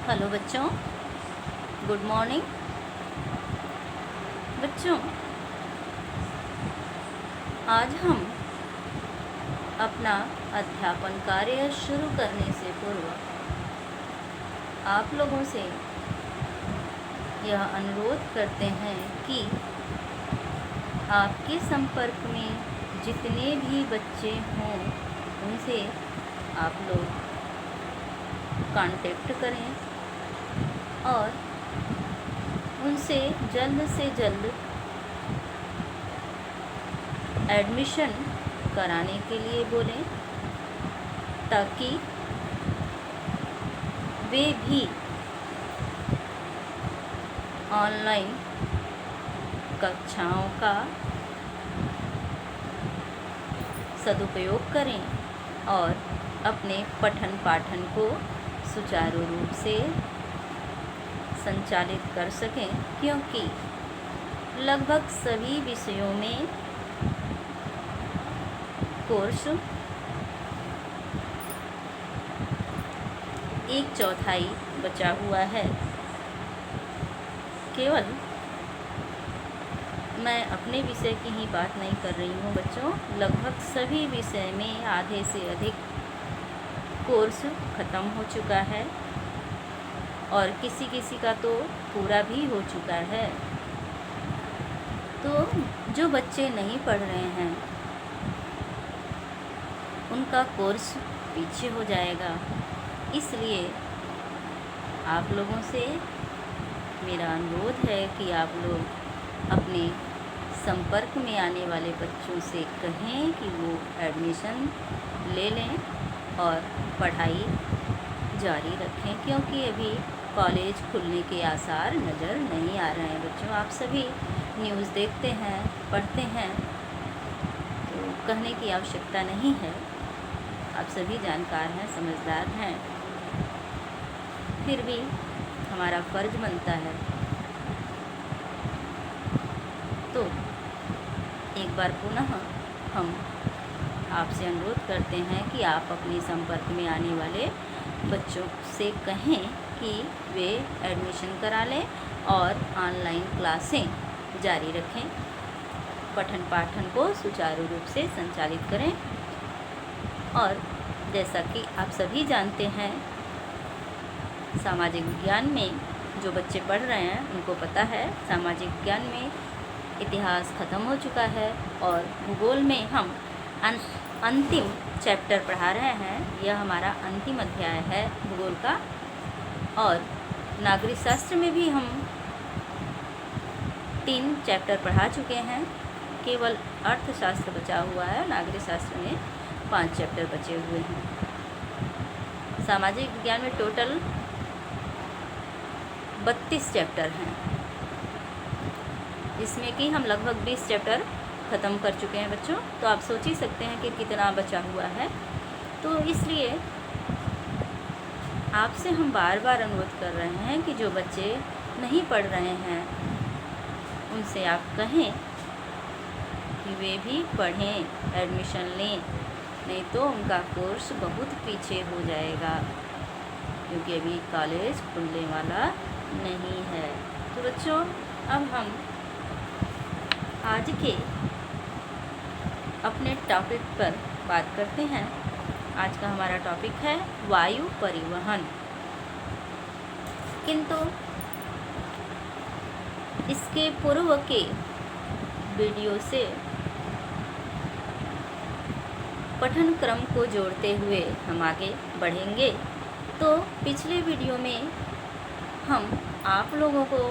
Hello बच्चों, good morning. बच्चों, आज हम अपना अध्यापन कार्य शुरू करने से पूर्व आप लोगों से यह अनुरोध करते हैं कि आपके संपर्क में जितने भी बच्चे हों उनसे आप लोग कांटेक्ट करें और उनसे जल्द से जल्द एडमिशन कराने के लिए बोलें, ताकि वे भी ऑनलाइन कक्षाओं का सदुपयोग करें और अपने पठन पाठन को सुचारू रूप से संचालित कर सकें, क्योंकि लगभग सभी विषयों में कोर्स 1/4 बचा हुआ है। केवल मैं अपने विषय की ही बात नहीं कर रही हूँ बच्चों, लगभग सभी विषय में आधे से अधिक कोर्स ख़त्म हो चुका है और किसी किसी का तो पूरा भी हो चुका है। तो जो बच्चे नहीं पढ़ रहे हैं उनका कोर्स पीछे हो जाएगा। इसलिए आप लोगों से मेरा अनुरोध है कि आप लोग अपने संपर्क में आने वाले बच्चों से कहें कि वो एडमिशन ले लें और पढ़ाई जारी रखें, क्योंकि अभी कॉलेज खुलने के आसार नज़र नहीं आ रहे हैं। बच्चों, आप सभी न्यूज़ देखते हैं, पढ़ते हैं, तो कहने की आवश्यकता नहीं है। आप सभी जानकार हैं, समझदार हैं, फिर भी हमारा फ़र्ज बनता है। तो एक बार पुनः हम आपसे अनुरोध करते हैं कि आप अपने संपर्क में आने वाले बच्चों से कहें कि वे एडमिशन करा लें और ऑनलाइन क्लासें जारी रखें, पठन पाठन को सुचारू रूप से संचालित करें। और जैसा कि आप सभी जानते हैं, सामाजिक विज्ञान में जो बच्चे पढ़ रहे हैं उनको पता है, सामाजिक विज्ञान में इतिहास ख़त्म हो चुका है और भूगोल में हम अंतिम चैप्टर पढ़ा रहे हैं। यह हमारा अंतिम अध्याय है भूगोल का। और नागरिक शास्त्र में भी हम 3 चैप्टर पढ़ा चुके हैं, केवल अर्थशास्त्र बचा हुआ है। नागरिक शास्त्र में 5 चैप्टर बचे हुए हैं। सामाजिक विज्ञान में टोटल 32 चैप्टर हैं, इसमें कि हम लगभग 20 चैप्टर ख़त्म कर चुके हैं बच्चों। तो आप सोच ही सकते हैं कि कितना बचा हुआ है। तो इसलिए आपसे हम बार बार अनुरोध कर रहे हैं कि जो बच्चे नहीं पढ़ रहे हैं उनसे आप कहें कि वे भी पढ़ें, एडमिशन लें, नहीं तो उनका कोर्स बहुत पीछे हो जाएगा, क्योंकि अभी कॉलेज खुलने वाला नहीं है। तो बच्चों, अब हम आज के अपने टॉपिक पर बात करते हैं। आज का हमारा टॉपिक है वायु परिवहन। किंतु इसके पूर्व के वीडियो से पठन क्रम को जोड़ते हुए हम आगे बढ़ेंगे। तो पिछले वीडियो में हम आप लोगों को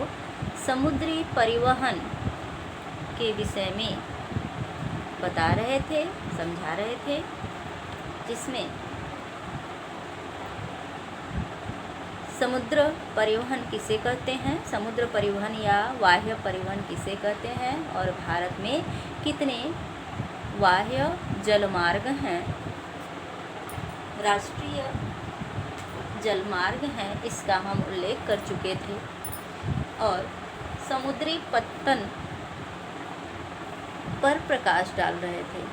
समुद्री परिवहन के विषय में बता रहे थे, समझा रहे थे, जिसमें समुद्र परिवहन किसे कहते हैं, समुद्र परिवहन या वाह्य परिवहन किसे कहते हैं, और भारत में कितने वाह्य जलमार्ग हैं, राष्ट्रीय जलमार्ग हैं, इसका हम उल्लेख कर चुके थे। और समुद्री पत्तन पर प्रकाश डाल रहे थे।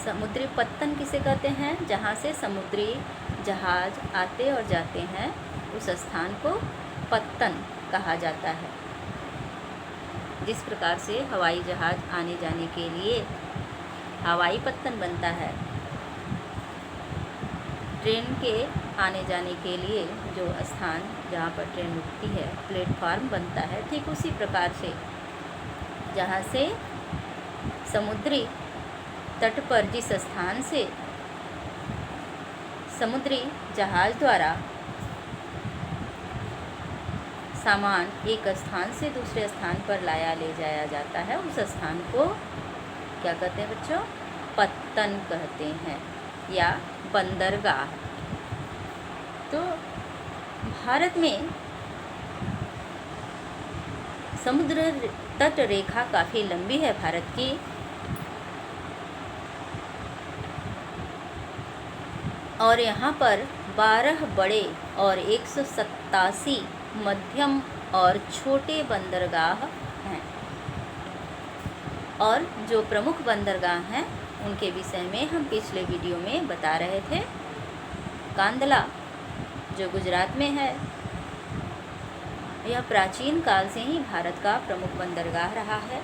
समुद्री पत्तन किसे कहते हैं? जहाँ से समुद्री जहाज आते और जाते हैं उस स्थान को पत्तन कहा जाता है। जिस प्रकार से हवाई जहाज आने जाने के लिए हवाई पत्तन बनता है, ट्रेन के आने जाने के लिए जो स्थान जहाँ पर ट्रेन रुकती है प्लेटफार्म बनता है, ठीक उसी प्रकार से जहाँ से समुद्री तट पर जिस स्थान से समुद्री जहाज द्वारा सामान एक स्थान से दूसरे स्थान पर ले जाया जाता है, उस स्थान को क्या कहते हैं बच्चों? पत्तन कहते हैं या बंदरगाह। तो भारत में समुद्र तट रेखा काफ़ी लंबी है भारत की। और यहाँ पर 12 बड़े और 187 मध्यम और छोटे बंदरगाह हैं। और जो प्रमुख बंदरगाह हैं उनके विषय में हम पिछले वीडियो में बता रहे थे। कांदला जो गुजरात में है, यह प्राचीन काल से ही भारत का प्रमुख बंदरगाह रहा है।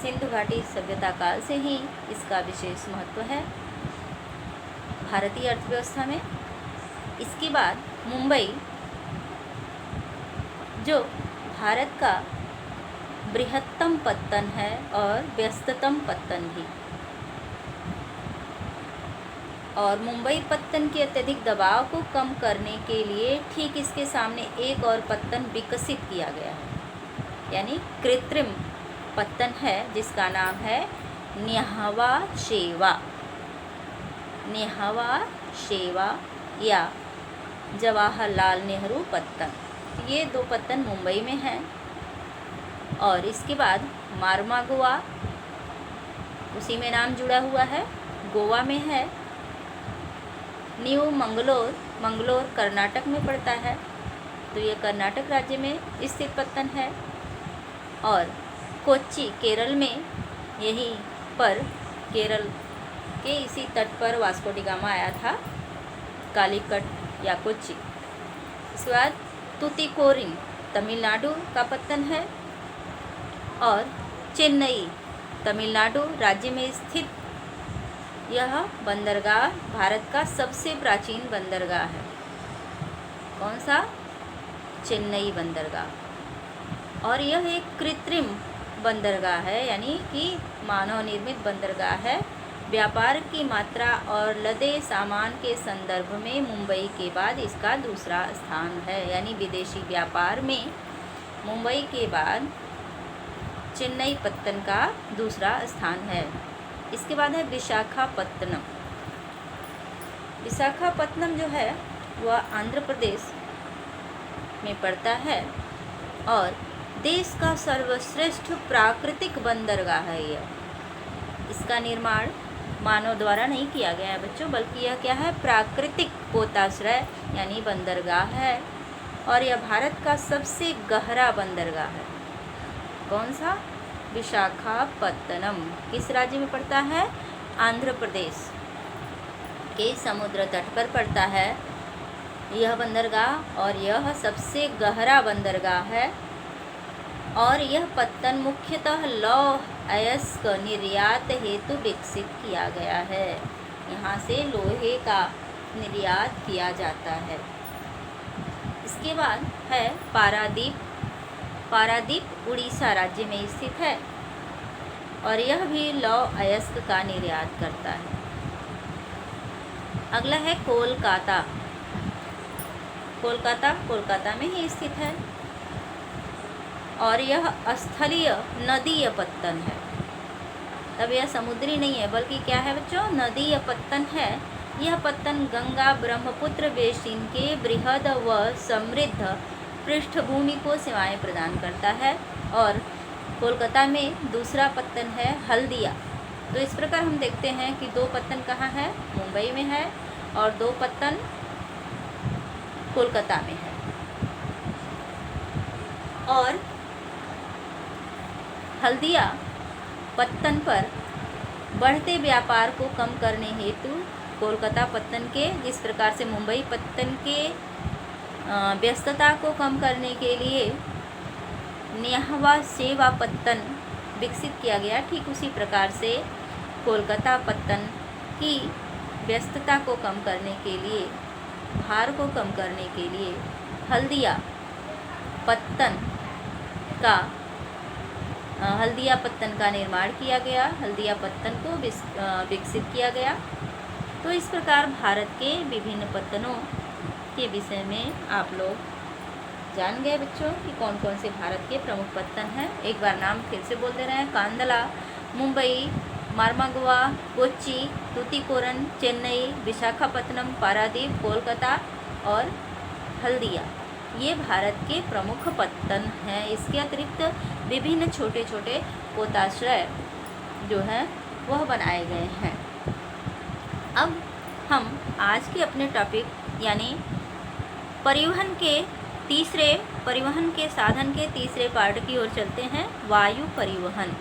सिंधु घाटी सभ्यता काल से ही इसका विशेष महत्व है भारतीय अर्थव्यवस्था में। इसके बाद मुंबई जो भारत का बृहत्तम पत्तन है और व्यस्ततम पत्तन भी। और मुंबई पत्तन के अत्यधिक दबाव को कम करने के लिए ठीक इसके सामने एक और पत्तन विकसित किया गया है, यानी कृत्रिम पत्तन है जिसका नाम है न्हावा शेवा। न्हावा शेवा या जवाहरलाल नेहरू पत्तन, ये 2 पत्तन मुंबई में हैं। और इसके बाद मारमागोआ, उसी में नाम जुड़ा हुआ है, गोवा में है। न्यू मंगलोर, मंगलोर कर्नाटक में पड़ता है, तो ये कर्नाटक राज्य में स्थित पत्तन है। और कोच्चि केरल में, यहीं पर केरल के इसी तट पर वास्को डी गामा आया था, कालीकट या कोच्चि। इसके बाद तुतीकोरिन तमिलनाडु का पत्तन है। और चेन्नई तमिलनाडु राज्य में स्थित यह बंदरगाह भारत का सबसे प्राचीन बंदरगाह है। कौन सा? चेन्नई बंदरगाह। और यह एक कृत्रिम बंदरगाह है, यानी कि मानव निर्मित बंदरगाह है। व्यापार की मात्रा और लदे सामान के संदर्भ में मुंबई के बाद इसका दूसरा स्थान है, यानी विदेशी व्यापार में मुंबई के बाद चेन्नई पत्तन का दूसरा स्थान है। इसके बाद है विशाखापत्तनम। विशाखापत्तनम जो है वह आंध्र प्रदेश में पड़ता है और देश का सर्वश्रेष्ठ प्राकृतिक बंदरगाह है यह। इसका निर्माण मानव द्वारा नहीं किया गया है बच्चों, बल्कि यह क्या है? प्राकृतिक पोताश्रय यानी बंदरगाह है। और यह भारत का सबसे गहरा बंदरगाह है। कौन सा? विशाखापत्तनम। किस राज्य में पड़ता है? आंध्र प्रदेश के समुद्र तट पर पड़ता है यह बंदरगाह। और यह सबसे गहरा बंदरगाह है। और यह पत्तन मुख्यतः लौह अयस्क निर्यात हेतु विकसित किया गया है। यहाँ से लोहे का निर्यात किया जाता है। इसके बाद है पारादीप। पारादीप उड़ीसा राज्य में स्थित है और यह भी लौह अयस्क का निर्यात करता है। अगला है कोलकाता। कोलकाता कोलकाता में ही स्थित है और यह स्थलीय नदीय पत्तन है। तब यह समुद्री नहीं है, बल्कि क्या है बच्चों? नदीय पत्तन है। यह पत्तन गंगा ब्रह्मपुत्र बेसिन के बृहद व समृद्ध पृष्ठभूमि को सेवाएं प्रदान करता है। और कोलकाता में दूसरा पत्तन है हल्दिया। तो इस प्रकार हम देखते हैं कि 2 पत्तन कहाँ है? मुंबई में है और 2 पत्तन कोलकाता में है। और हल्दिया पत्तन पर बढ़ते व्यापार को कम करने हेतु कोलकाता पत्तन के, जिस प्रकार से मुंबई पत्तन के व्यस्तता को कम करने के लिए न्याहवा सेवा पत्तन विकसित किया गया, ठीक उसी प्रकार से कोलकाता पत्तन की व्यस्तता को कम करने के लिए, भार को कम करने के लिए हल्दिया पत्तन का निर्माण किया गया, हल्दिया पत्तन को विकसित किया गया। तो इस प्रकार भारत के विभिन्न पत्तनों के विषय में आप लोग जान गए बच्चों कि कौन कौन से भारत के प्रमुख पत्तन हैं। एक बार नाम फिर से बोल दे रहे हैं। कांदला, मुंबई, मारमागुआ, कोच्चि, तूतीकोरन, चेन्नई, विशाखापत्तनम, पारादीप, कोलकाता और हल्दिया, ये भारत के प्रमुख पत्तन हैं। इसके अतिरिक्त विभिन्न छोटे छोटे पोताश्रय जो हैं वह बनाए गए हैं। अब हम आज के अपने टॉपिक यानी परिवहन के साधन के तीसरे पार्ट की ओर चलते हैं, वायु परिवहन।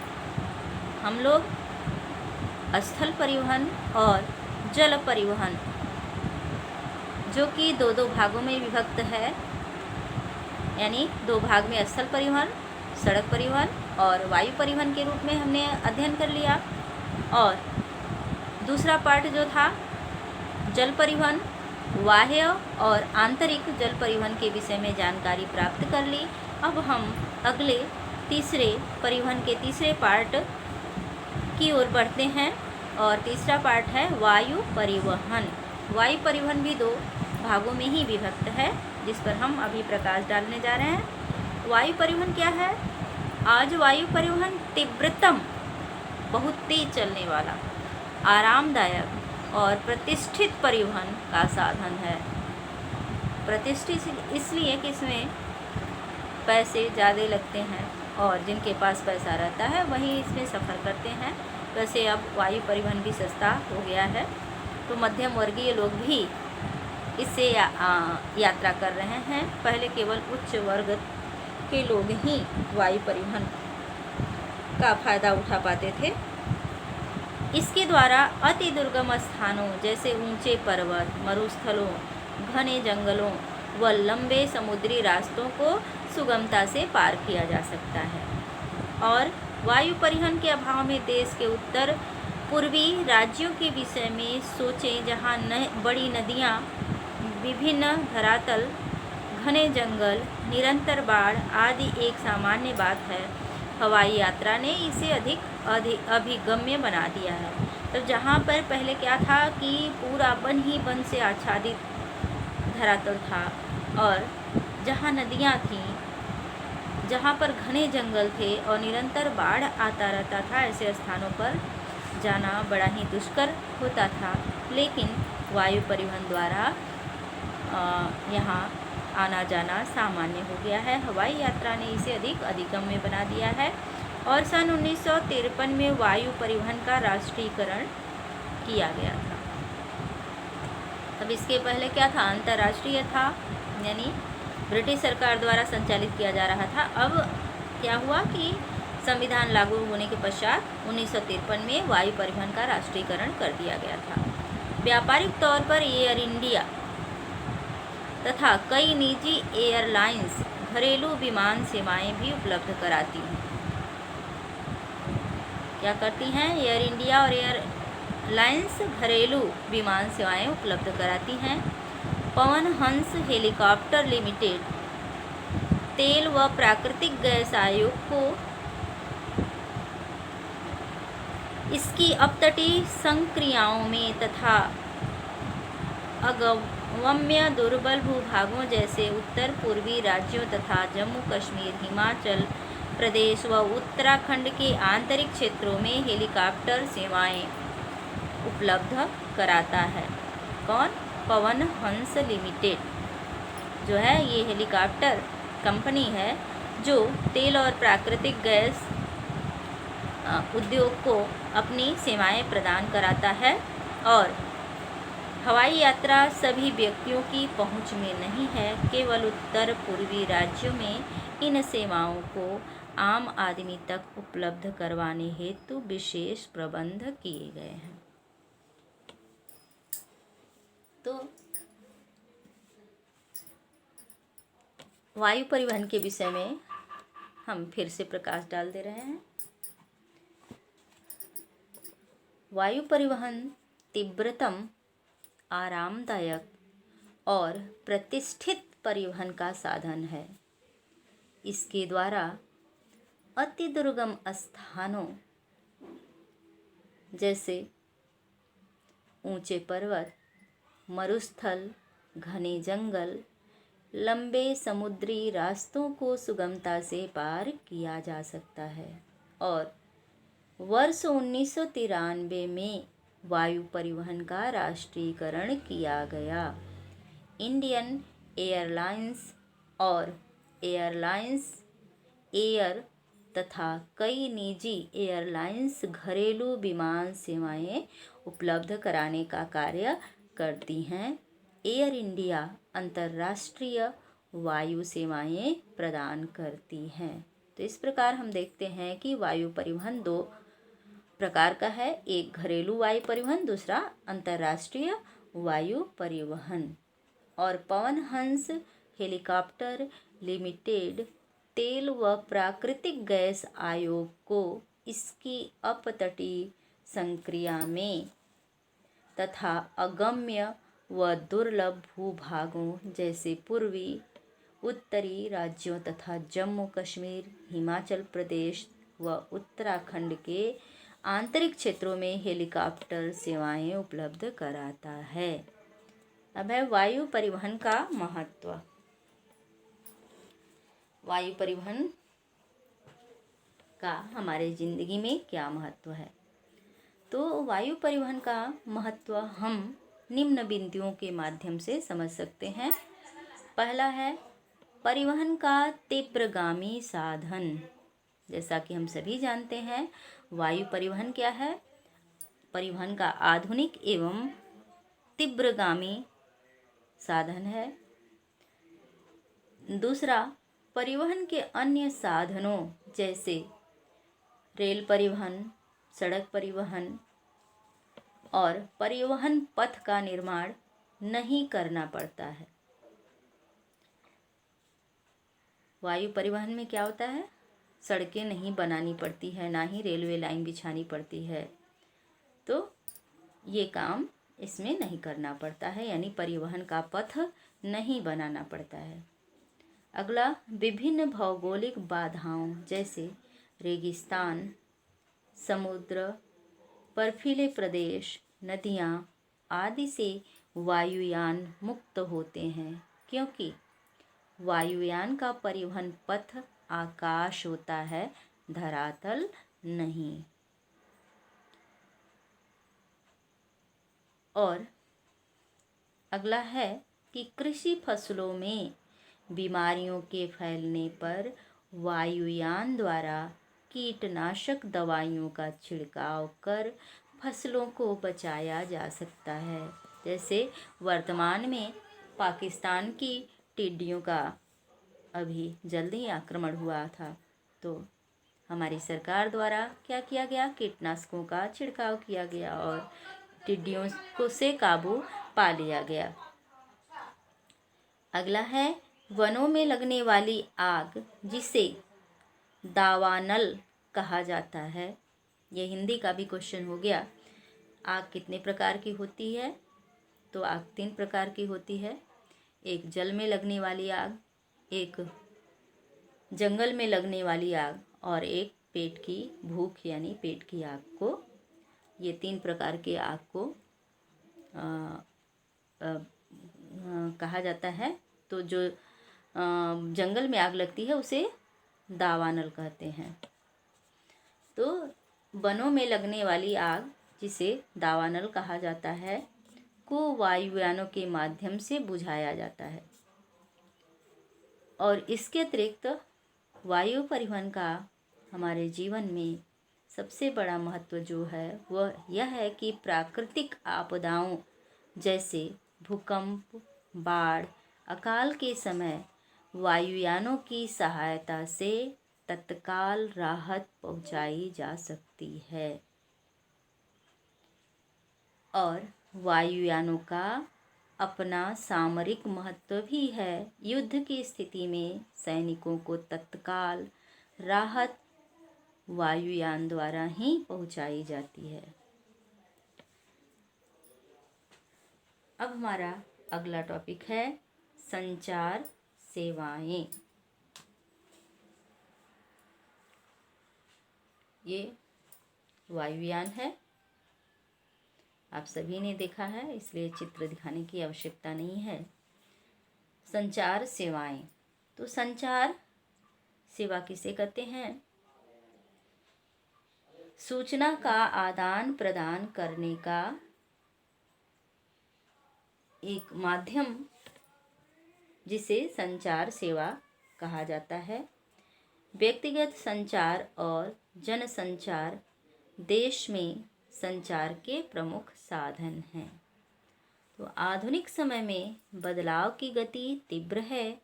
हम लोग स्थल परिवहन और जल परिवहन, जो कि दो भागों में विभक्त है, यानी 2 भाग में स्थल परिवहन, सड़क परिवहन और वायु परिवहन के रूप में हमने अध्ययन कर लिया। और दूसरा पार्ट जो था जल परिवहन, बाह्य और आंतरिक जल परिवहन के विषय में जानकारी प्राप्त कर ली। अब हम अगले परिवहन के तीसरे पार्ट की ओर बढ़ते हैं और तीसरा पार्ट है वायु परिवहन। वायु परिवहन भी 2 भागों में ही विभक्त है, जिस पर हम अभी प्रकाश डालने जा रहे हैं। वायु परिवहन क्या है? आज वायु परिवहन तीव्रतम, बहुत तेज चलने वाला, आरामदायक और प्रतिष्ठित परिवहन का साधन है। प्रतिष्ठित इसलिए कि इसमें पैसे ज़्यादा लगते हैं और जिनके पास पैसा रहता है वही इसमें सफ़र करते हैं। वैसे अब वायु परिवहन भी सस्ता हो गया है, तो मध्यम वर्गीय लोग भी इससे यात्रा कर रहे हैं। पहले केवल उच्च वर्ग के लोग ही वायु परिवहन का फ़ायदा उठा पाते थे। इसके द्वारा अति दुर्गम स्थानों जैसे ऊंचे पर्वत, मरुस्थलों, घने जंगलों व लंबे समुद्री रास्तों को सुगमता से पार किया जा सकता है। और वायु परिवहन के अभाव में देश के उत्तर पूर्वी राज्यों के विषय में सोचें, जहाँ बड़ी नदियाँ, विभिन्न धरातल, घने जंगल, निरंतर बाढ़ आदि एक सामान्य बात है। हवाई यात्रा ने इसे अधिक अभिगम्य बना दिया है। तो जहाँ पर पहले क्या था कि पूरा वन ही वन से आच्छादित धरातल था और जहाँ नदियाँ थीं, जहाँ पर घने जंगल थे और निरंतर बाढ़ आता रहता था, ऐसे स्थानों पर जाना बड़ा ही दुष्कर होता था। लेकिन वायु परिवहन द्वारा यहाँ आना जाना सामान्य हो गया है। हवाई यात्रा ने इसे अधिक अधिगम्य बना दिया है। और सन 1953 में वायु परिवहन का राष्ट्रीयकरण किया गया था। तब इसके पहले क्या था? अंतर्राष्ट्रीय था, यानी ब्रिटिश सरकार द्वारा संचालित किया जा रहा था। अब क्या हुआ कि संविधान लागू होने के पश्चात 1953 में वायु परिवहन का राष्ट्रीयकरण कर दिया गया था। व्यापारिक तौर पर एयर इंडिया तथा कई निजी एयरलाइंस घरेलू विमान सेवाएं भी उपलब्ध कराती हैं। क्या करती हैं? एयर इंडिया और एयरलाइंस घरेलू विमान सेवाएं उपलब्ध कराती हैं। पवन हंस हेलीकॉप्टर लिमिटेड तेल व प्राकृतिक गैस आयोग को इसकी अपतटीय संक्रियाओं में तथा अगम्य दुर्बल भूभागों जैसे उत्तर पूर्वी राज्यों तथा जम्मू कश्मीर, हिमाचल प्रदेश व उत्तराखंड के आंतरिक क्षेत्रों में हेलीकॉप्टर सेवाएं उपलब्ध कराता है। कौन? पवन हंस लिमिटेड जो है, ये हेलीकॉप्टर कंपनी है जो तेल और प्राकृतिक गैस उद्योग को अपनी सेवाएं प्रदान कराता है। और हवाई यात्रा सभी व्यक्तियों की पहुंच में नहीं है, केवल उत्तर पूर्वी राज्यों में इन सेवाओं को आम आदमी तक उपलब्ध करवाने हेतु विशेष प्रबंध किए गए हैं। तो वायु परिवहन के विषय में हम फिर से प्रकाश डाल दे रहे हैं। वायु परिवहन तीव्रतम, आरामदायक और प्रतिष्ठित परिवहन का साधन है। इसके द्वारा अति दुर्गम स्थानों जैसे ऊंचे पर्वत, मरुस्थल, घने जंगल, लंबे समुद्री रास्तों को सुगमता से पार किया जा सकता है। और वर्ष 1993 में वायु परिवहन का राष्ट्रीयकरण किया गया। इंडियन एयरलाइंस और एयरलाइंस एयर तथा कई निजी एयरलाइंस घरेलू विमान सेवाएं उपलब्ध कराने का कार्य करती हैं। एयर इंडिया अंतर्राष्ट्रीय वायु सेवाएं प्रदान करती हैं। तो इस प्रकार हम देखते हैं कि वायु परिवहन दो प्रकार का है, एक घरेलू वायु परिवहन, दूसरा अंतर्राष्ट्रीय वायु परिवहन। और पवन हंस हेलीकॉप्टर लिमिटेड तेल व प्राकृतिक गैस आयोग को इसकी अपतटीय संक्रिया में तथा अगम्य व दुर्लभ भूभागों जैसे पूर्वी उत्तरी राज्यों तथा जम्मू कश्मीर, हिमाचल प्रदेश व उत्तराखंड के आंतरिक क्षेत्रों में हेलीकॉप्टर सेवाएं उपलब्ध कराता है। अब है वायु परिवहन का महत्व। वायु परिवहन का हमारे जिंदगी में क्या महत्व है? तो वायु परिवहन का महत्व हम निम्न बिंदुओं के माध्यम से समझ सकते हैं। पहला है परिवहन का तीव्रगामी साधन। जैसा कि हम सभी जानते हैं, वायु परिवहन क्या है? परिवहन का आधुनिक एवं तीव्रगामी साधन है। दूसरा, परिवहन के अन्य साधनों जैसे रेल परिवहन, सड़क परिवहन और परिवहन पथ का निर्माण नहीं करना पड़ता है। वायु परिवहन में क्या होता है? सड़कें नहीं बनानी पड़ती है, ना ही रेलवे लाइन बिछानी पड़ती है। तो ये काम इसमें नहीं करना पड़ता है, यानी परिवहन का पथ नहीं बनाना पड़ता है। अगला, विभिन्न भौगोलिक बाधाओं जैसे रेगिस्तान, समुद्र, बर्फीले प्रदेश, नदियाँ आदि से वायुयान मुक्त होते हैं, क्योंकि वायुयान का परिवहन पथ आकाश होता है, धरातल नहीं। और अगला है कि कृषि फसलों में बीमारियों के फैलने पर वायुयान द्वारा कीटनाशक दवाइयों का छिड़काव कर फसलों को बचाया जा सकता है। जैसे वर्तमान में पाकिस्तान की टिड्डियों का अभी जल्दी ही आक्रमण हुआ था, तो हमारी सरकार द्वारा क्या किया गया? कीटनाशकों का छिड़काव किया गया और टिड्डियों को से काबू पा लिया गया। अगला है वनों में लगने वाली आग, जिसे दावानल कहा जाता है। ये हिंदी का भी क्वेश्चन हो गया। आग कितने प्रकार की होती है? तो आग 3 प्रकार की होती है। एक जल में लगने वाली आग, एक जंगल में लगने वाली आग और एक पेट की भूख यानी पेट की आग को, ये 3 प्रकार के आग को कहा जाता है। तो जो जंगल में आग लगती है उसे दावानल कहते हैं। तो वनों में लगने वाली आग, जिसे दावानल कहा जाता है, को वायुयानों के माध्यम से बुझाया जाता है। और इसके अतिरिक्त वायु परिवहन का हमारे जीवन में सबसे बड़ा महत्व जो है वह यह है कि प्राकृतिक आपदाओं जैसे भूकंप, बाढ़, अकाल के समय वायुयानों की सहायता से तत्काल राहत पहुंचाई जा सकती है। और वायुयानों का अपना सामरिक महत्व भी है। युद्ध की स्थिति में सैनिकों को तत्काल राहत वायुयान द्वारा ही पहुंचाई जाती है। अब हमारा अगला टॉपिक है संचार सेवाएं। ये वायुयान है, आप सभी ने देखा है इसलिए चित्र दिखाने की आवश्यकता नहीं है। संचार सेवाएं, तो संचार सेवा किसे कहते हैं? सूचना का आदान प्रदान करने का एक माध्यम जिसे संचार सेवा कहा जाता है। व्यक्तिगत संचार और जनसंचार देश में संचार के प्रमुख साधन हैं। तो आधुनिक समय में बदलाव की गति तीव्र है।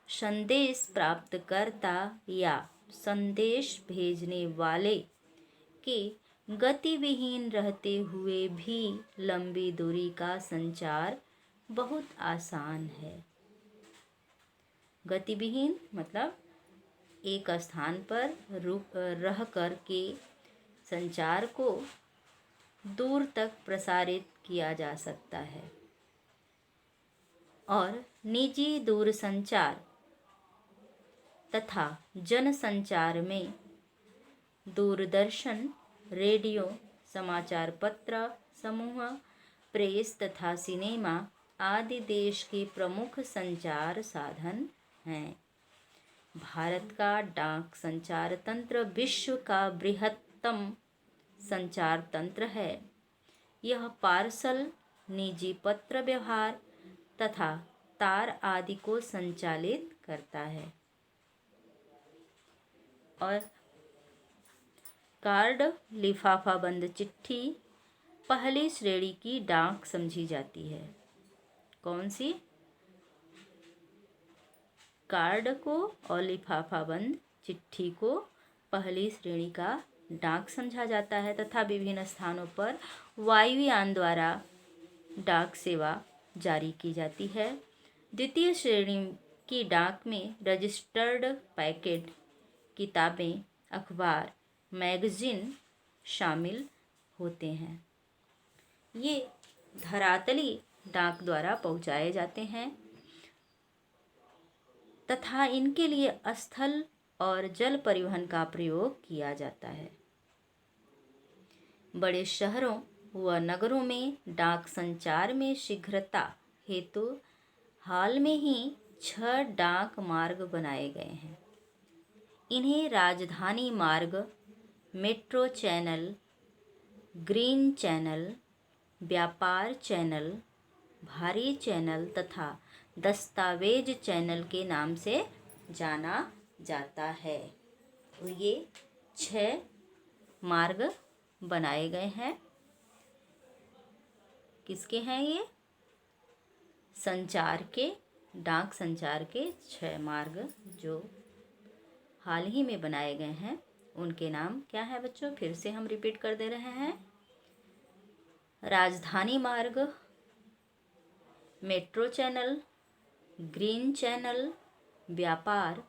संदेश प्राप्तकर्ता या संदेश भेजने वाले के गतिविहीन रहते हुए भी लंबी दूरी का संचार बहुत आसान है। गतिविहीन मतलब एक स्थान पर रह कर के संचार को दूर तक प्रसारित किया जा सकता है। और निजी दूरसंचार तथा जनसंचार में दूरदर्शन, रेडियो, समाचार पत्र समूह, प्रेस तथा सिनेमा आदि देश के प्रमुख संचार साधन हैं। भारत का डाक संचार तंत्र विश्व का बृहत्तम संचार तंत्र है। यह पार्सल, निजी पत्र व्यवहार तथा तार आदि को संचालित करता है। और कार्ड, लिफाफा बंद चिट्ठी पहली श्रेणी की डाक समझी जाती है। कौन सी? कार्ड को और लिफाफा बंद चिट्ठी को पहली श्रेणी का डाक समझा जाता है तथा विभिन्न स्थानों पर वायुयान द्वारा डाक सेवा जारी की जाती है। द्वितीय श्रेणी की डाक में रजिस्टर्ड पैकेट, किताबें, अखबार, मैगजीन शामिल होते हैं। ये धरातली डाक द्वारा पहुंचाए जाते हैं तथा इनके लिए स्थल और जल परिवहन का प्रयोग किया जाता है। बड़े शहरों व नगरों में डाक संचार में शीघ्रता हेतु हाल में ही 6 डाक मार्ग बनाए गए हैं। इन्हें राजधानी मार्ग, मेट्रो चैनल, ग्रीन चैनल, व्यापार चैनल, भारी चैनल तथा दस्तावेज चैनल के नाम से जाना जाता है। तो ये 6 मार्ग बनाए गए हैं। किसके हैं ये? संचार के, डाक संचार के 6 मार्ग जो हाल ही में बनाए गए हैं। उनके नाम क्या है बच्चों? फिर से हम रिपीट कर दे रहे हैं। राजधानी मार्ग, मेट्रो चैनल, ग्रीन चैनल, व्यापार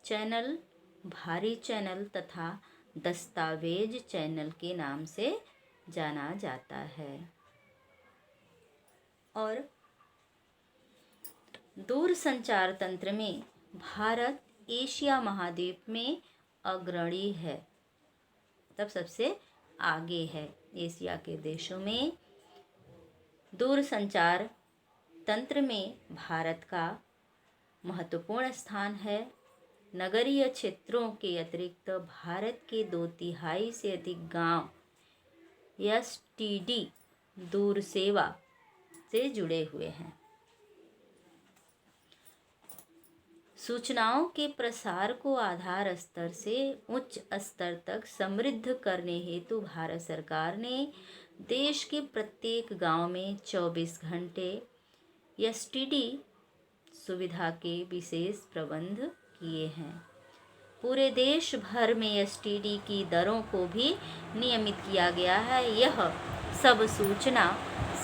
चैनल, भारी चैनल तथा दस्तावेज चैनल के नाम से जाना जाता है। और दूरसंचार तंत्र में भारत एशिया महाद्वीप में अग्रणी है, तब सबसे आगे है। एशिया के देशों में दूरसंचार तंत्र में भारत का महत्वपूर्ण स्थान है। नगरीय क्षेत्रों के अतिरिक्त भारत के 2/3 से अधिक गांव एसटीडी दूर सेवा से जुड़े हुए हैं। सूचनाओं के प्रसार को आधार स्तर से उच्च स्तर तक समृद्ध करने हेतु भारत सरकार ने देश के प्रत्येक गांव में 24 घंटे एसटीडी सुविधा के विशेष प्रबंध किए हैं। पूरे देश भर में एसटीडी की दरों को भी नियमित किया गया है। यह सब सूचना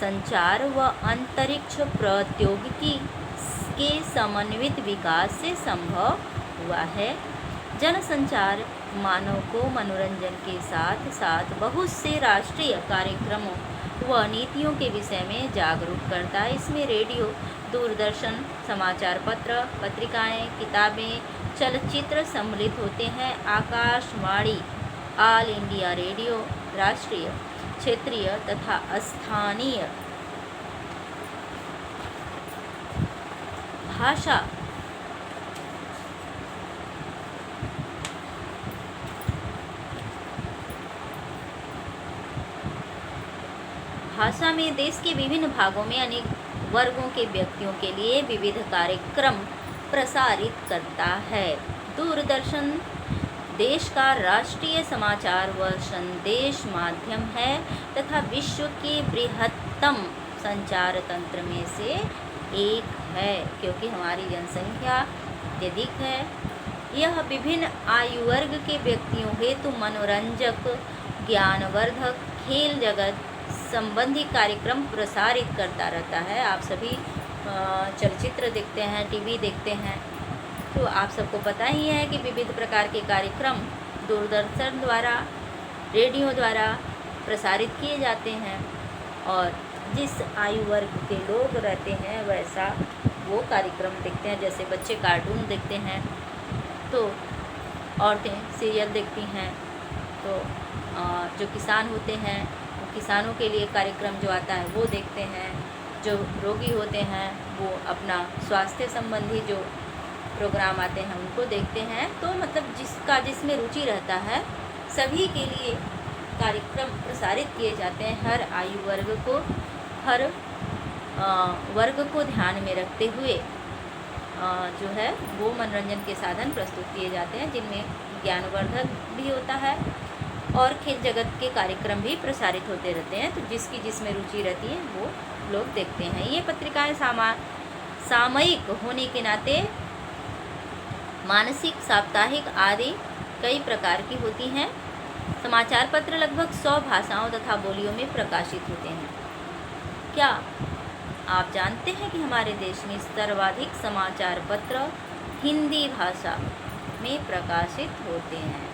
संचार व अंतरिक्ष प्रौद्योगिकी के समन्वित विकास से संभव हुआ है। जनसंचार मानव को मनोरंजन के साथ साथ बहुत से राष्ट्रीय कार्यक्रमों व नीतियों के विषय में जागरूक करता है। इसमें रेडियो, दूरदर्शन, समाचार पत्र, पत्रिकाएं, किताबें, चलचित्र सम्मिलित होते हैं। आकाशवाणी, ऑल इंडिया रेडियो, राष्ट्रीय, क्षेत्रीय तथा स्थानीय भाषा में देश के विभिन्न भागों में अनेक वर्गों के व्यक्तियों के लिए विविध कार्यक्रम प्रसारित करता है। दूरदर्शन देश का राष्ट्रीय समाचार व संदेश माध्यम है तथा विश्व के बृहत्तम संचार तंत्र में से एक है, क्योंकि हमारी जनसंख्या अत्यधिक है। यह विभिन्न आयु वर्ग के व्यक्तियों हेतु मनोरंजक, ज्ञानवर्धक, खेल जगत संबंधी कार्यक्रम प्रसारित करता रहता है। आप सभी चलचित्र देखते हैं, टीवी देखते हैं, तो आप सबको पता ही है कि विविध प्रकार के कार्यक्रम दूरदर्शन द्वारा, रेडियो द्वारा प्रसारित किए जाते हैं और जिस आयु वर्ग के लोग रहते हैं वैसा वो कार्यक्रम देखते हैं। जैसे बच्चे कार्टून देखते हैं, तो औरतें सीरियल देखती हैं, तो जो किसान होते हैं किसानों के लिए कार्यक्रम जो आता है वो देखते हैं। जो रोगी होते हैं वो अपना स्वास्थ्य संबंधी जो प्रोग्राम आते हैं उनको देखते हैं। तो मतलब जिसमें रुचि रहता है सभी के लिए कार्यक्रम प्रसारित किए जाते हैं। हर आयु वर्ग को, हर वर्ग को ध्यान में रखते हुए जो है वो मनोरंजन के साधन प्रस्तुत किए जाते हैं, जिनमें ज्ञानवर्धक भी होता है और खेल जगत के कार्यक्रम भी प्रसारित होते रहते हैं। तो जिसमें रुचि रहती है वो लोग देखते हैं। ये पत्रिकाएं सामयिक होने के नाते मानसिक, साप्ताहिक आदि कई प्रकार की होती हैं। समाचार पत्र लगभग 100 भाषाओं तथा बोलियों में प्रकाशित होते हैं। क्या आप जानते हैं कि हमारे देश में सर्वाधिक समाचार पत्र हिंदी भाषा में प्रकाशित होते हैं।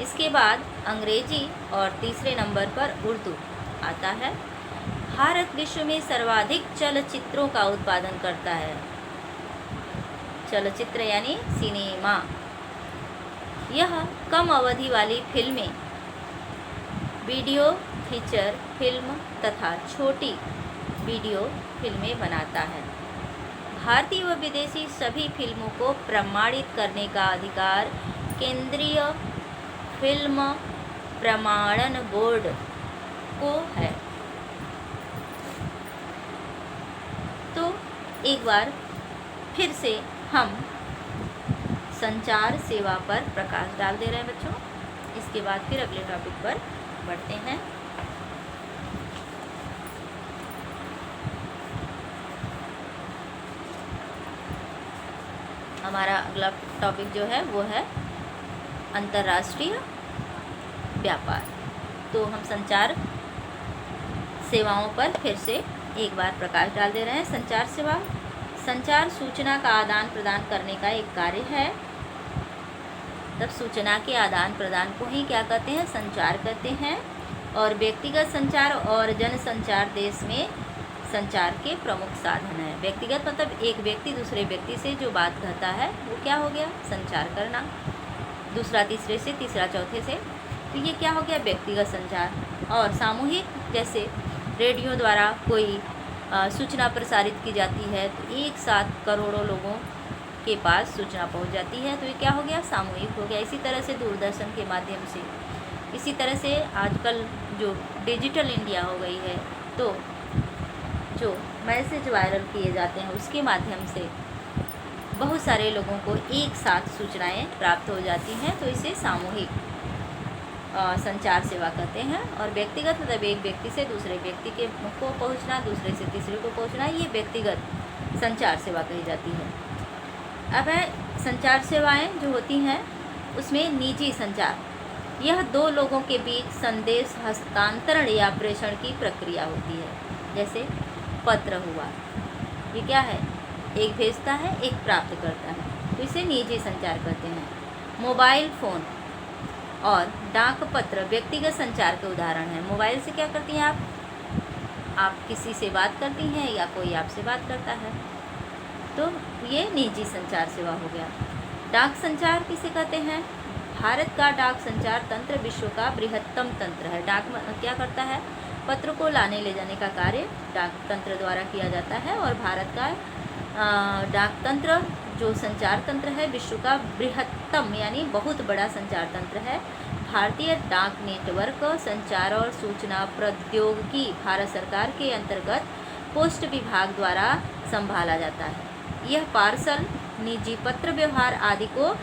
इसके बाद अंग्रेजी और तीसरे नंबर पर उर्दू आता है। भारत विश्व में सर्वाधिक चलचित्रों का उत्पादन करता है। चलचित्र यानी सिनेमा। यह कम अवधि वाली फिल्में, वीडियो फीचर फिल्म तथा छोटी वीडियो फिल्में बनाता है। भारतीय व विदेशी सभी फिल्मों को प्रमाणित करने का अधिकार केंद्रीय फिल्म प्रमाणन बोर्ड को है। तो एक बार फिर से हम संचार सेवा पर प्रकाश डाल दे रहे हैं बच्चों। इसके बाद फिर अगले टॉपिक पर बढ़ते हैं। हमारा अगला टॉपिक जो है वो है अंतर्राष्ट्रीय व्यापार। तो हम संचार सेवाओं पर फिर से एक बार प्रकाश डाल दे रहे हैं। संचार सेवा, संचार सूचना का आदान प्रदान करने का एक कार्य है। तब सूचना के आदान प्रदान को ही क्या कहते हैं? संचार कहते हैं। और व्यक्तिगत संचार और जनसंचार देश में संचार के प्रमुख साधन है। व्यक्तिगत मतलब एक व्यक्ति दूसरे व्यक्ति से जो बात कहता है वो क्या हो गया? संचार करना। दूसरा तीसरे से, तीसरा चौथे से, तो ये क्या हो गया? व्यक्तिगत संचार। और सामूहिक, जैसे रेडियो द्वारा कोई सूचना प्रसारित की जाती है तो एक साथ करोड़ों लोगों के पास सूचना पहुंच जाती है, तो ये क्या हो गया? सामूहिक हो गया। इसी तरह से दूरदर्शन के माध्यम से, इसी तरह से आजकल जो डिजिटल इंडिया हो गई है, तो जो मैसेज वायरल किए जाते हैं उसके माध्यम से बहुत सारे लोगों को एक साथ सूचनाएं प्राप्त हो जाती हैं, तो इसे सामूहिक संचार सेवा कहते हैं। और व्यक्तिगत मतलब एक व्यक्ति से दूसरे व्यक्ति को पहुंचना, दूसरे से तीसरे को पहुंचना, ये व्यक्तिगत संचार सेवा कही जाती है। अब है संचार सेवाएं जो होती हैं उसमें निजी संचार, यह दो लोगों के बीच संदेश हस्तांतरण या प्रेषण की प्रक्रिया होती है। जैसे पत्र हुआ, ये क्या है, एक भेजता है एक प्राप्त करता है, तो इसे निजी संचार कहते हैं। मोबाइल फ़ोन और डाक पत्र व्यक्तिगत संचार के उदाहरण हैं। मोबाइल से क्या करती हैं आप किसी से बात करती हैं या कोई आपसे बात करता है, तो ये निजी संचार सेवा हो गया। डाक संचार किसे कहते हैं? भारत का डाक संचार तंत्र विश्व का बृहत्तम तंत्र है। डाक क्या करता है? पत्र को लाने ले जाने का कार्य डाक तंत्र द्वारा किया जाता है, और भारत का डाक तंत्र जो संचार तंत्र है विश्व का बृहत्तम यानी बहुत बड़ा संचार तंत्र है। भारतीय डाक नेटवर्क संचार और सूचना प्रौद्योगिकी भारत सरकार के अंतर्गत पोस्ट विभाग द्वारा संभाला जाता है। यह पार्सल, निजी पत्र व्यवहार आदि को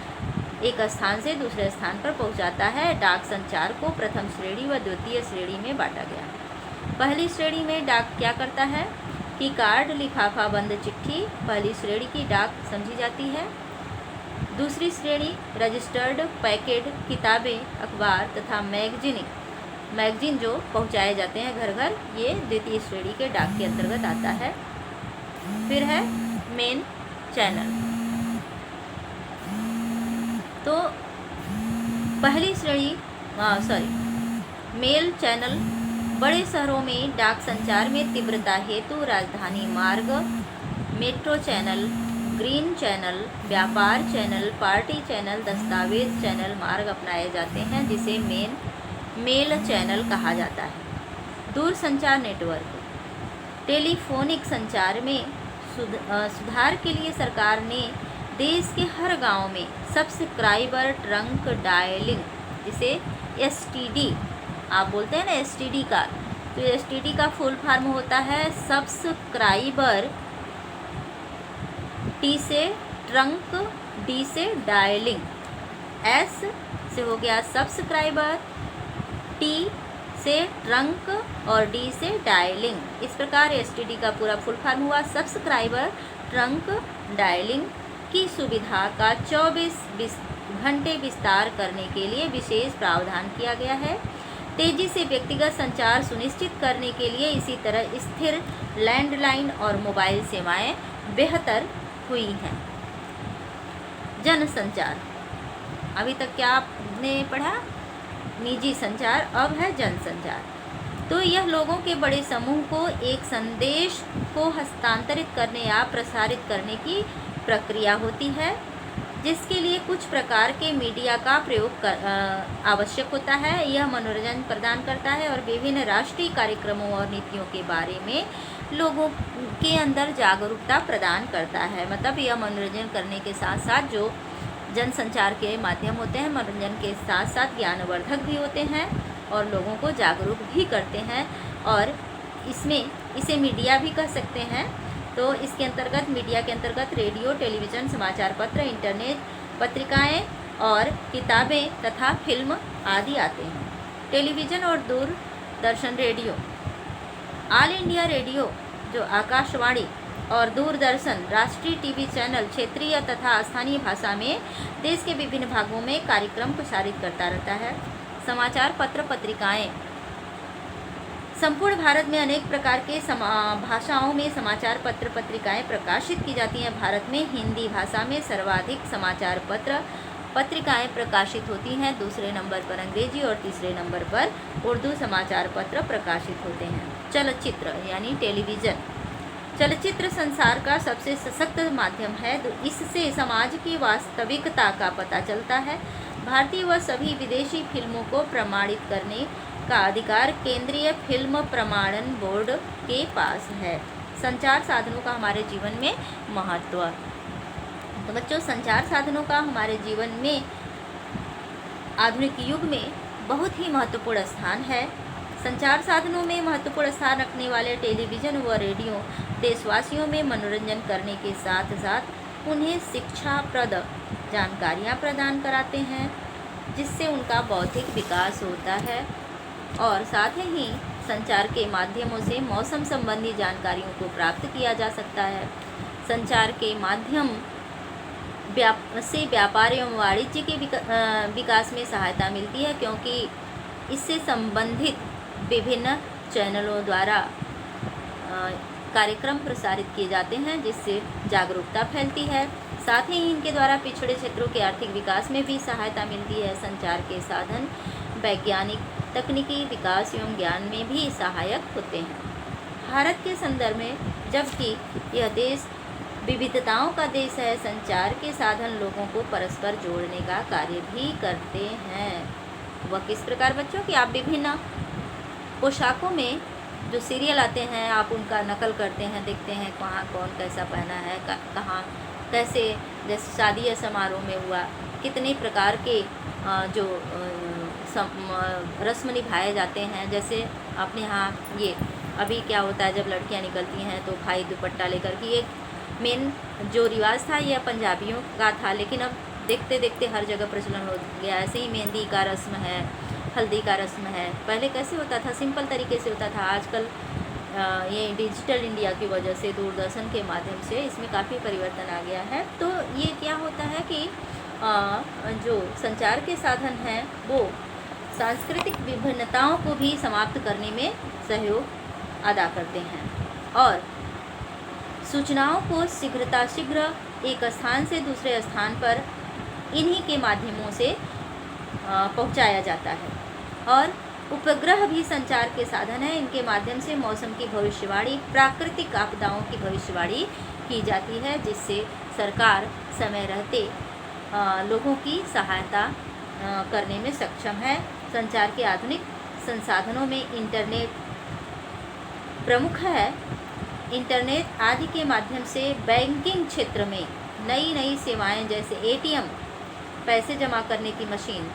एक स्थान से दूसरे स्थान पर पहुंचाता है। डाक संचार को प्रथम श्रेणी व द्वितीय श्रेणी में बांटा गया है। पहली श्रेणी में डाक क्या करता है कि कार्ड, लिफाफा बंद चिट्ठी पहली श्रेणी की डाक समझी जाती है। दूसरी श्रेणी रजिस्टर्ड पैकेट, किताबें, अखबार तथा मैगजीन जो पहुंचाए जाते हैं घर घर, ये द्वितीय श्रेणी के डाक के अंतर्गत आता है। फिर है मेन चैनल। तो पहली श्रेणी मेल चैनल बड़े शहरों में डाक संचार में तीव्रता हेतु राजधानी मार्ग, मेट्रो चैनल, ग्रीन चैनल, व्यापार चैनल, पार्टी चैनल, दस्तावेज चैनल मार्ग अपनाए जाते हैं, जिसे मेल चैनल कहा जाता है। दूर संचार नेटवर्क। टेलीफोनिक संचार में सुधार के लिए सरकार ने देश के हर गांव में सब्सक्राइबर ट्रंक डायलिंग, जिसे एसटीडी आप बोलते हैं ना, एसटीडी का, तो एसटीडी का फुल फॉर्म होता है सब्सक्राइबर, टी से ट्रंक, डी से डायलिंग, एस से हो गया सब्सक्राइबर, टी से ट्रंक और डी से डायलिंग। इस प्रकार एसटीडी का पूरा फुल फॉर्म हुआ सब्सक्राइबर ट्रंक डायलिंग की सुविधा का 24 घंटे विस्तार करने के लिए विशेष प्रावधान किया गया है। तेजी से व्यक्तिगत संचार सुनिश्चित करने के लिए इसी तरह स्थिर लैंडलाइन और मोबाइल सेवाएं बेहतर हुई हैं। जनसंचार, अभी तक क्या आपने पढ़ा? निजी संचार, अब है जनसंचार। तो यह लोगों के बड़े समूह को एक संदेश को हस्तांतरित करने या प्रसारित करने की प्रक्रिया होती है, जिसके लिए कुछ प्रकार के मीडिया का प्रयोग आवश्यक होता है। यह मनोरंजन प्रदान करता है और विभिन्न राष्ट्रीय कार्यक्रमों और नीतियों के बारे में लोगों के अंदर जागरूकता प्रदान करता है। मतलब यह मनोरंजन करने के साथ साथ जो जनसंचार के माध्यम होते हैं, मनोरंजन के साथ साथ ज्ञानवर्धक भी होते हैं और लोगों को जागरूक भी करते हैं, और इसे मीडिया भी कह सकते हैं। तो इसके अंतर्गत मीडिया के अंतर्गत रेडियो, टेलीविज़न, समाचार पत्र, इंटरनेट, पत्रिकाएं और किताबें तथा फिल्म आदि आते हैं। टेलीविज़न और Doordarshan radio. All India radio जो आकाशवाणी और दूरदर्शन राष्ट्रीय टीवी चैनल क्षेत्रीय तथा स्थानीय भाषा में देश के विभिन्न भागों में कार्यक्रम प्रसारित करता रहता है। समाचार पत्र पत्रिकाएं। संपूर्ण भारत में अनेक प्रकार के भाषाओं में समाचार पत्र पत्रिकाएं प्रकाशित की जाती हैं। भारत में हिंदी भाषा में सर्वाधिक समाचार पत्र पत्रिकाएं प्रकाशित होती हैं। दूसरे नंबर पर अंग्रेजी और तीसरे नंबर पर उर्दू समाचार पत्र प्रकाशित होते हैं। चलचित्र यानी टेलीविज़न। चलचित्र संसार का सबसे सशक्त माध्यम है, तो इससे समाज की वास्तविकता का पता चलता है। भारतीय व सभी विदेशी फिल्मों को प्रमाणित करने का अधिकार केंद्रीय फिल्म प्रमाणन बोर्ड के पास है। संचार साधनों का हमारे जीवन में महत्व। तो बच्चों, संचार साधनों का हमारे जीवन में आधुनिक युग में बहुत ही महत्वपूर्ण स्थान है। संचार साधनों में महत्वपूर्ण स्थान रखने वाले टेलीविज़न व रेडियो देशवासियों में मनोरंजन करने के साथ साथ उन्हें शिक्षाप्रद जानकारियाँ प्रदान कराते हैं, जिससे उनका बौद्धिक विकास होता है, और साथ ही संचार के माध्यमों से मौसम संबंधी जानकारियों को प्राप्त किया जा सकता है। संचार के माध्यम से व्यापार एवं वाणिज्य के विकास में सहायता मिलती है, क्योंकि इससे संबंधित विभिन्न चैनलों द्वारा कार्यक्रम प्रसारित किए जाते हैं जिससे जागरूकता फैलती है। साथ ही इनके द्वारा पिछड़े क्षेत्रों के आर्थिक विकास में भी सहायता मिलती है। संचार के साधन वैज्ञानिक तकनीकी विकास एवं ज्ञान में भी सहायक होते हैं। भारत के संदर्भ में, जबकि यह देश विविधताओं का देश है, संचार के साधन लोगों को परस्पर जोड़ने का कार्य भी करते हैं। वह किस प्रकार बच्चों कि आप विभिन्न पोशाकों में जो सीरियल आते हैं आप उनका नकल करते हैं, देखते हैं कहाँ कौन कैसा पहना है, कहाँ कैसे, जैसे शादी या समारोह में हुआ कितने प्रकार के जो रस्म निभाए जाते हैं। जैसे अपने यहाँ ये अभी क्या होता है, जब लड़कियाँ निकलती हैं तो भाई दुपट्टा लेकर के, एक मेन जो रिवाज था यह पंजाबियों का था, लेकिन अब देखते देखते हर जगह प्रचलन हो गया। ऐसे ही मेहंदी का रस्म है, हल्दी का रस्म है। पहले कैसे होता था, सिंपल तरीके से होता था। आजकल ये डिजिटल इंडिया की वजह से, दूरदर्शन के माध्यम से इसमें काफ़ी परिवर्तन आ गया है। तो ये क्या होता है कि जो संचार के साधन हैं वो सांस्कृतिक विभिन्नताओं को भी समाप्त करने में सहयोग अदा करते हैं और सूचनाओं को शीघ्र एक स्थान से दूसरे स्थान पर इन्हीं के माध्यमों से पहुंचाया जाता है। और उपग्रह भी संचार के साधन है। इनके माध्यम से मौसम की भविष्यवाणी, प्राकृतिक आपदाओं की भविष्यवाणी की जाती है, जिससे सरकार समय रहते लोगों की सहायता करने में सक्षम है। संचार के आधुनिक संसाधनों में इंटरनेट प्रमुख है। इंटरनेट आदि के माध्यम से बैंकिंग क्षेत्र में नई नई सेवाएं जैसे एटीएम, पैसे जमा करने की मशीन,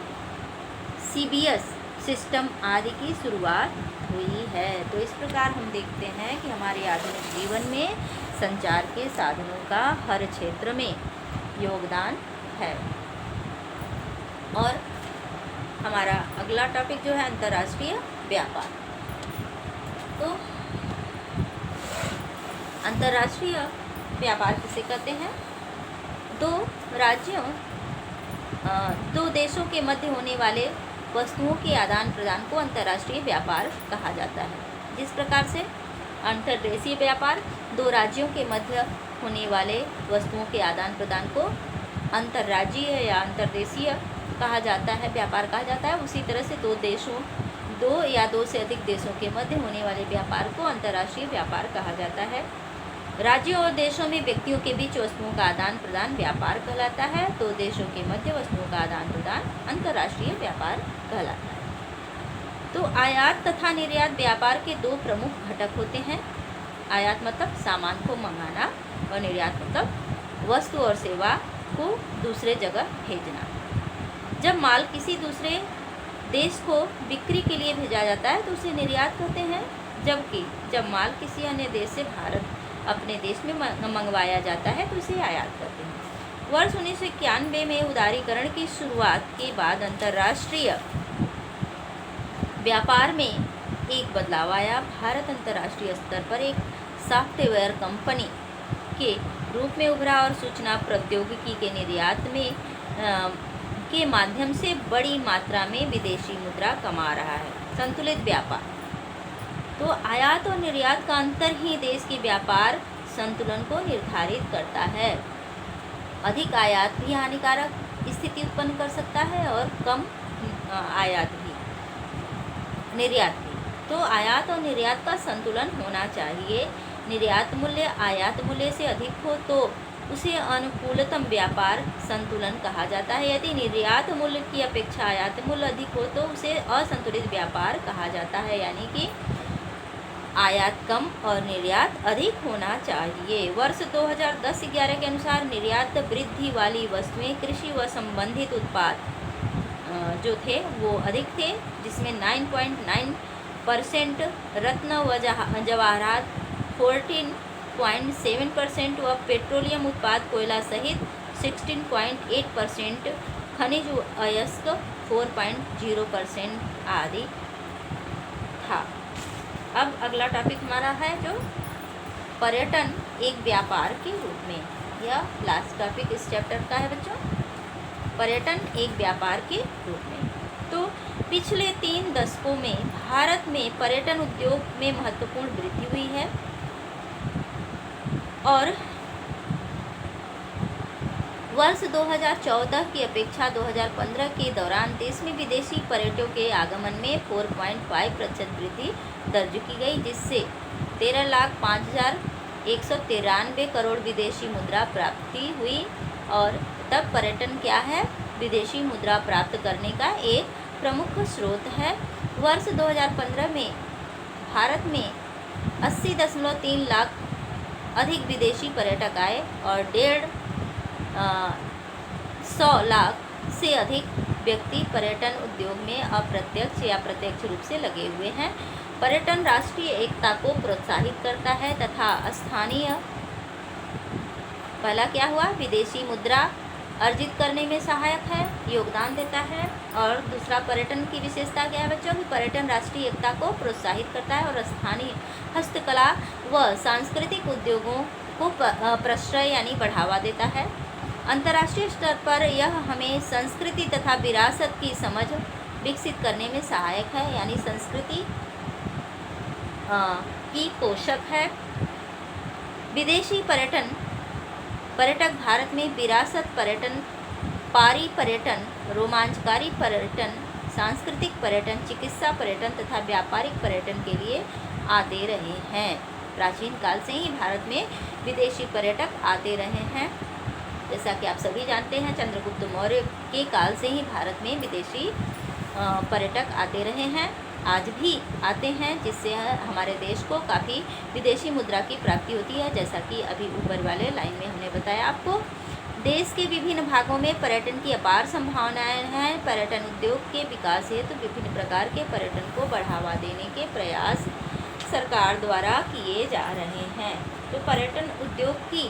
सीबीएस सिस्टम आदि की शुरुआत हुई है। तो इस प्रकार हम देखते हैं कि हमारे आधुनिक जीवन में संचार के साधनों का हर क्षेत्र में योगदान है। और हमारा अगला टॉपिक जो है अंतर्राष्ट्रीय व्यापार। तो अंतर्राष्ट्रीय व्यापार किसे कहते हैं? दो देशों के मध्य होने वाले वस्तुओं के आदान प्रदान को अंतर्राष्ट्रीय व्यापार कहा जाता है। जिस प्रकार से अंतर्देशीय व्यापार दो राज्यों के मध्य होने वाले वस्तुओं के आदान प्रदान को अंतर्राज्यीय या अंतर्देशीय कहा जाता है, व्यापार कहा जाता है, उसी तरह से दो या दो से अधिक देशों के मध्य होने वाले व्यापार को अंतर्राष्ट्रीय व्यापार कहा जाता है। राज्यों और देशों में व्यक्तियों के बीच वस्तुओं का आदान प्रदान व्यापार कहलाता है। दो देशों के मध्य वस्तुओं का आदान प्रदान अंतर्राष्ट्रीय व्यापार कहलाता है। तो आयात तथा निर्यात व्यापार के दो प्रमुख घटक होते हैं। आयात मतलब सामान को मंगाना और निर्यात मतलब वस्तु और सेवा को दूसरे जगह भेजना। जब माल किसी दूसरे देश को बिक्री के लिए भेजा जाता है तो उसे निर्यात कहते हैं, जबकि जब माल किसी अन्य देश से भारत अपने देश में मंगवाया जाता है तो उसे आयात करते हैं। वर्ष 1991 में उदारीकरण की शुरुआत के बाद अंतर्राष्ट्रीय व्यापार में एक बदलाव आया। भारत अंतर्राष्ट्रीय स्तर पर एक सॉफ्टवेयर कंपनी के रूप में उभरा और सूचना प्रौद्योगिकी के निर्यात में के माध्यम से बड़ी मात्रा में विदेशी मुद्रा कमा रहा है। संतुलित व्यापार, तो आयात और निर्यात का अंतर ही देश के व्यापार संतुलन को निर्धारित करता है। अधिक आयात भी हानिकारक स्थिति उत्पन्न कर सकता है और कम आयात भी, निर्यात भी। तो आयात और निर्यात का संतुलन होना चाहिए। निर्यात मूल्य आयात मूल्य से अधिक हो तो उसे अनुकूलतम व्यापार संतुलन कहा जाता है। यदि निर्यात मूल्य की अपेक्षा आयात मूल्य अधिक हो तो उसे असंतुलित व्यापार कहा जाता है, यानी कि आयात कम और निर्यात अधिक होना चाहिए। वर्ष 2010-11 के अनुसार निर्यात वृद्धि वाली वस्तुएं, कृषि व संबंधित उत्पाद जो थे वो अधिक थे, जिसमें 9.9% रत्न व जवाहरात, 14.7% व पेट्रोलियम उत्पाद कोयला सहित 16.8%, खनिज अयस्क 4.0% आदि था। अब अगला टॉपिक हमारा है जो पर्यटन एक व्यापार के रूप में। यह लास्ट टॉपिक इस चैप्टर का है बच्चों, पर्यटन एक व्यापार के रूप में। तो पिछले 3 दशकों में भारत में पर्यटन उद्योग में महत्वपूर्ण वृद्धि हुई है। और वर्ष 2014 की अपेक्षा 2015 के दौरान देश में विदेशी पर्यटकों के आगमन में 4.5% वृद्धि दर्ज की गई, जिससे 13,05,193 करोड़ विदेशी मुद्रा प्राप्ति हुई। और तब पर्यटन क्या है? विदेशी मुद्रा प्राप्त करने का एक प्रमुख स्रोत है। वर्ष 2015 में भारत में 80.3 लाख अधिक विदेशी पर्यटक आए और 150 लाख से अधिक व्यक्ति पर्यटन उद्योग में अप्रत्यक्ष या प्रत्यक्ष रूप से लगे हुए हैं। पर्यटन राष्ट्रीय एकता को प्रोत्साहित करता है तथा स्थानीय, पहला क्या हुआ? विदेशी मुद्रा अर्जित करने में सहायक है, योगदान देता है। और दूसरा, पर्यटन की विशेषता क्या है बच्चों? कि पर्यटन राष्ट्रीय एकता को प्रोत्साहित करता है और स्थानीय हस्तकला व सांस्कृतिक उद्योगों को प्रश्रय यानी बढ़ावा देता है। अंतर्राष्ट्रीय स्तर पर यह हमें संस्कृति तथा विरासत की समझ विकसित करने में सहायक है, यानी संस्कृति की पोषक है। विदेशी पर्यटक भारत में विरासत पर्यटन, पारी पर्यटन, रोमांचकारी पर्यटन, सांस्कृतिक पर्यटन, चिकित्सा पर्यटन तथा व्यापारिक पर्यटन के लिए आते रहे हैं। प्राचीन काल से ही भारत में विदेशी पर्यटक आते रहे हैं। जैसा कि आप सभी जानते हैं, चंद्रगुप्त मौर्य के काल से ही भारत में विदेशी पर्यटक आते रहे हैं, आज भी आते हैं, जिससे हमारे देश को काफ़ी विदेशी मुद्रा की प्राप्ति होती है। जैसा कि अभी ऊपर वाले लाइन में हमने बताया आपको। देश के विभिन्न भागों में पर्यटन की अपार संभावनाएं हैं। पर्यटन उद्योग के विकास हेतु विभिन्न प्रकार के पर्यटन को बढ़ावा देने के प्रयास सरकार द्वारा किए जा रहे हैं। तो पर्यटन उद्योग की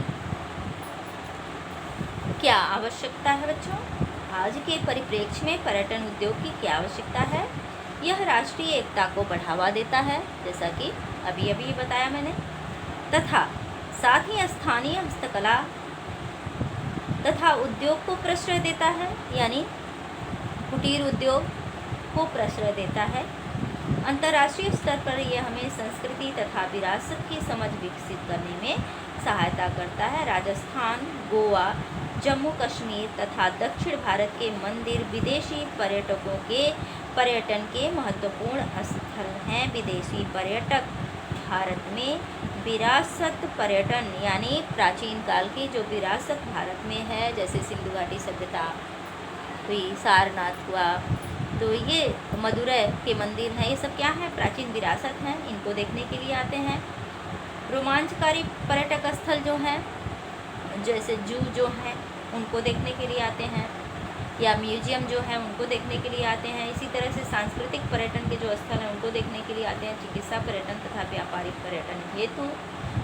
क्या आवश्यकता है बच्चों? आज के परिप्रेक्ष्य में पर्यटन उद्योग की क्या आवश्यकता है? यह राष्ट्रीय एकता को बढ़ावा देता है, जैसा कि अभी बताया मैंने, तथा साथ ही स्थानीय हस्तकला तथा उद्योग को प्रश्रय देता है, यानी कुटीर उद्योग को प्रश्रय देता है। अंतर्राष्ट्रीय स्तर पर यह हमें संस्कृति तथा विरासत की समझ विकसित करने में सहायता करता है। राजस्थान, गोवा, जम्मू कश्मीर तथा दक्षिण भारत के मंदिर विदेशी पर्यटकों के पर्यटन के महत्वपूर्ण स्थल हैं। विदेशी पर्यटक भारत में विरासत पर्यटन, यानी प्राचीन काल की जो विरासत भारत में है, जैसे सिंधु घाटी सभ्यता हुई, सारनाथ हुआ, तो ये मदुरै के मंदिर हैं, ये सब क्या है? प्राचीन विरासत हैं, इनको देखने के लिए आते हैं। रोमांचकारी पर्यटक स्थल जो हैं, जैसे जू जो हैं, उनको देखने के लिए आते हैं, या म्यूजियम जो है उनको देखने के लिए आते हैं। इसी तरह से सांस्कृतिक पर्यटन के जो स्थल हैं उनको देखने के लिए आते हैं। चिकित्सा पर्यटन तथा व्यापारिक पर्यटन हेतु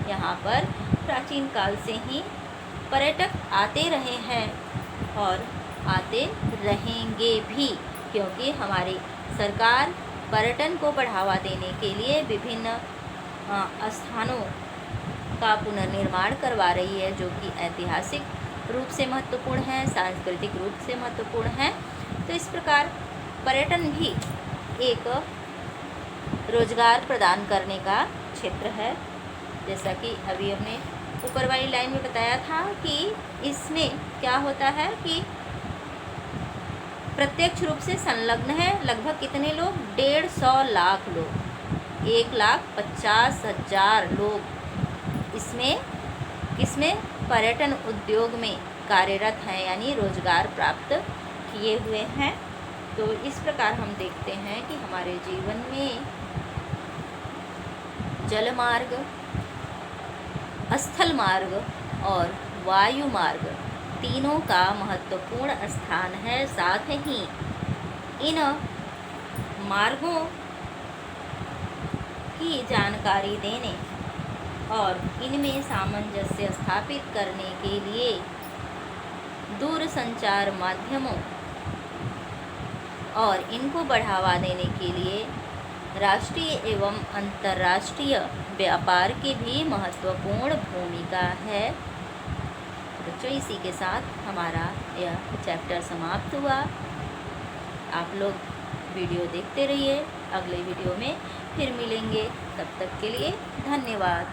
यहाँ पर प्राचीन काल से ही पर्यटक आते रहे हैं और आते रहेंगे भी, क्योंकि हमारी सरकार पर्यटन को बढ़ावा देने के लिए विभिन्न स्थानों का पुनर्निर्माण करवा रही है, जो कि ऐतिहासिक रूप से महत्वपूर्ण है, सांस्कृतिक रूप से महत्वपूर्ण है। तो इस प्रकार पर्यटन भी एक रोजगार प्रदान करने का क्षेत्र है। जैसा कि अभी हमने ऊपर वाली लाइन में बताया था कि इसमें क्या होता है कि प्रत्यक्ष रूप से संलग्न है लगभग कितने लोग? 150 लाख लोग, 1,50,000 लोग इसमें पर्यटन उद्योग में कार्यरत हैं, यानी रोजगार प्राप्त किए हुए हैं। तो इस प्रकार हम देखते हैं कि हमारे जीवन में जल मार्ग, स्थल मार्ग और वायु मार्ग तीनों का महत्वपूर्ण स्थान है। साथ ही इन मार्गों की जानकारी देने और इनमें सामंजस्य स्थापित करने के लिए दूरसंचार माध्यमों और इनको बढ़ावा देने के लिए राष्ट्रीय एवं अंतर्राष्ट्रीय व्यापार की भी महत्वपूर्ण भूमिका है। बच्चों, इसी के साथ हमारा यह चैप्टर समाप्त हुआ। आप लोग वीडियो देखते रहिए, अगले वीडियो में फिर मिलेंगे। तब तक के लिए धन्यवाद।